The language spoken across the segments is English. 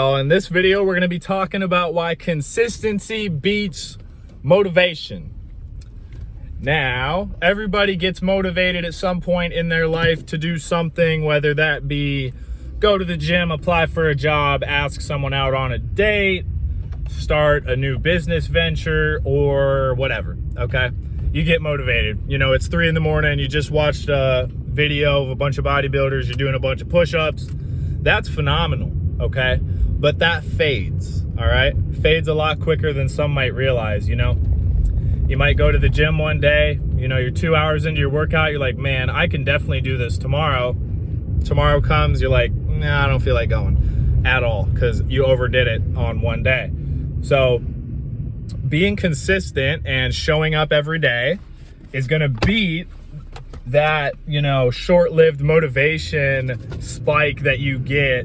In this video, we're going to be talking about why consistency beats motivation. Now, everybody gets motivated at some point in their life to do something, whether that be go to the gym, apply for a job, ask someone out on a date, start a new business venture, or whatever, okay? You get motivated. You know, it's 3 a.m, you just watched a video of a bunch of bodybuilders, you're doing a bunch of push-ups. That's phenomenal, okay? But that fades, all right? Fades a lot quicker than some might realize, you know? You might go to the gym one day, you know, you're 2 hours into your workout, you're like, man, I can definitely do this tomorrow. Tomorrow comes, you're like, nah, I don't feel like going at all because you overdid it on one day. So being consistent and showing up every day is gonna beat that, you know, short-lived motivation spike that you get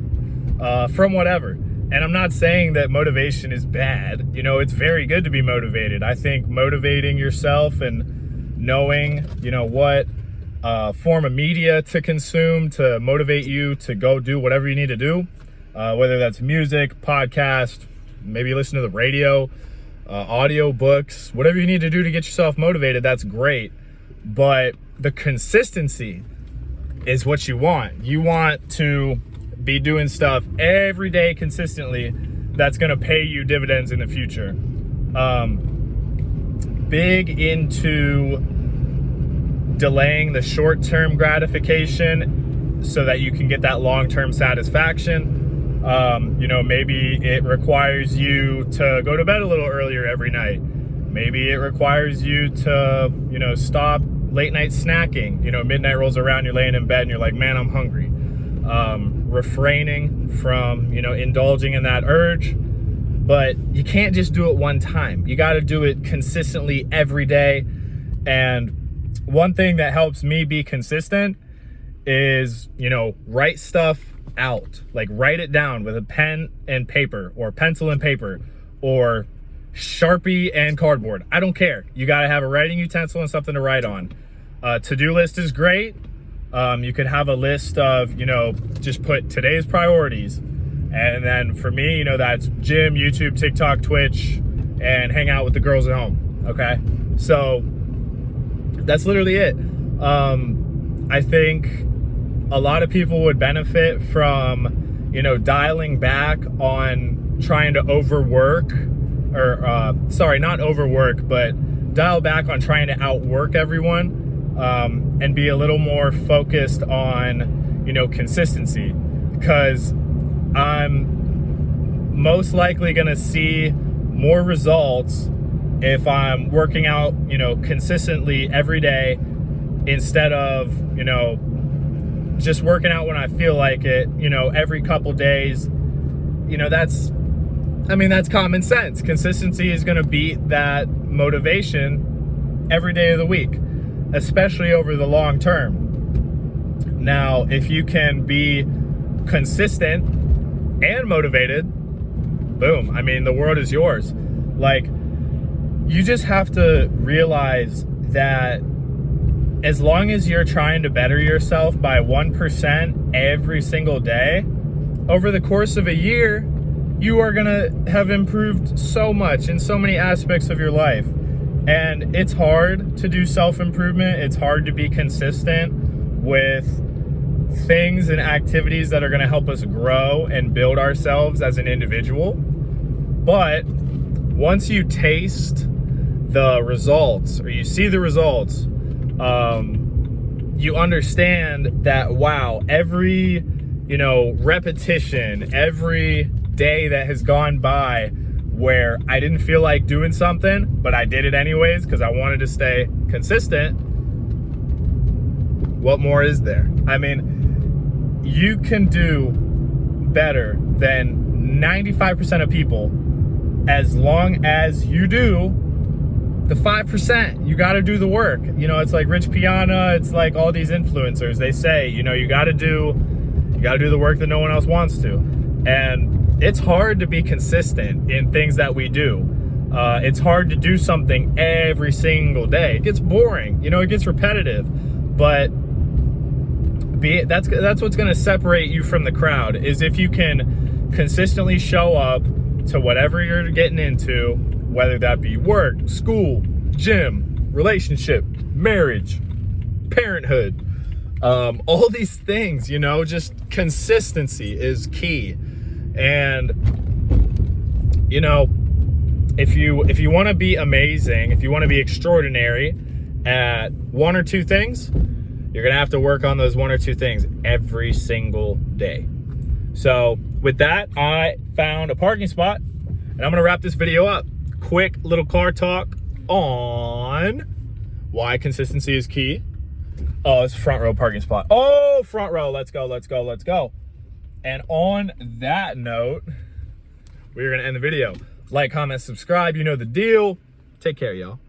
from whatever. And I'm not saying that motivation is bad. You know, it's very good to be motivated. I think motivating yourself and knowing, you know, what form of media to consume to motivate you to go do whatever you need to do, whether that's music, podcast, maybe listen to the radio, audio books, whatever you need to do to get yourself motivated, that's great. But the consistency is what you want. You want to be doing stuff every day consistently that's going to pay you dividends in the future. Big into delaying the short-term gratification so that you can get that long-term satisfaction. You know, maybe it requires you to go to bed a little earlier every night. Maybe it requires you to, you know, stop late night snacking. You know, midnight rolls around, you're laying in bed and you're like, man, I'm hungry. Refraining from, you know, indulging in that urge, but you can't just do it one time. You got to do it consistently every day. And one thing that helps me be consistent is, you know, write stuff out, like write it down with a pen and paper or pencil and paper or Sharpie and cardboard. I don't care. You got to have a writing utensil and something to write on. To-do list is great. You could have a list of, you know, just put today's priorities. And then for me, you know, that's gym, YouTube, TikTok, Twitch, and hang out with the girls at home. Okay. So that's literally it. I think a lot of people would benefit from, you know, dialing back on trying to overwork or, sorry, not overwork, but dial back on trying to outwork everyone. And be a little more focused on, you know, consistency, because I'm most likely going to see more results if I'm working out, you know, consistently every day instead of, you know, just working out when I feel like it, you know, every couple days. You know, that's common sense. Consistency is going to beat that motivation every day of the week, especially over the long term. Now, if you can be consistent and motivated, boom, I mean, the world is yours. Like, you just have to realize that as long as you're trying to better yourself by 1% every single day, over the course of a year, you are gonna have improved so much in so many aspects of your life. And it's hard to do self-improvement. It's hard to be consistent with things and activities that are going to help us grow and build ourselves as an individual. But once you taste the results or you see the results, you understand that, wow, every, you know, repetition, every day that has gone by where I didn't feel like doing something, but I did it anyways because I wanted to stay consistent, what more is there? I mean, you can do better than 95% of people as long as you do the 5%. You got to do the work. You know, it's like Rich Piana, it's like all these influencers. They say, you know, you got to do the work that no one else wants to. And it's hard to be consistent in things that we do. It's hard to do something every single day. It gets boring, you know, it gets repetitive, but that's what's going to separate you from the crowd, is if you can consistently show up to whatever you're getting into, whether that be work, school, gym, relationship, marriage, parenthood, all these things, you know, just consistency is key. And, you know, if you want to be amazing, if you want to be extraordinary at one or two things, you're going to have to work on those one or two things every single day. So with that, I found a parking spot and I'm going to wrap this video up. Quick little car talk on why consistency is key. Oh, it's a front row parking spot. Oh, front row. Let's go, let's go, let's go. And on that note, we're going to end the video. Like, comment, subscribe. You know the deal. Take care, y'all.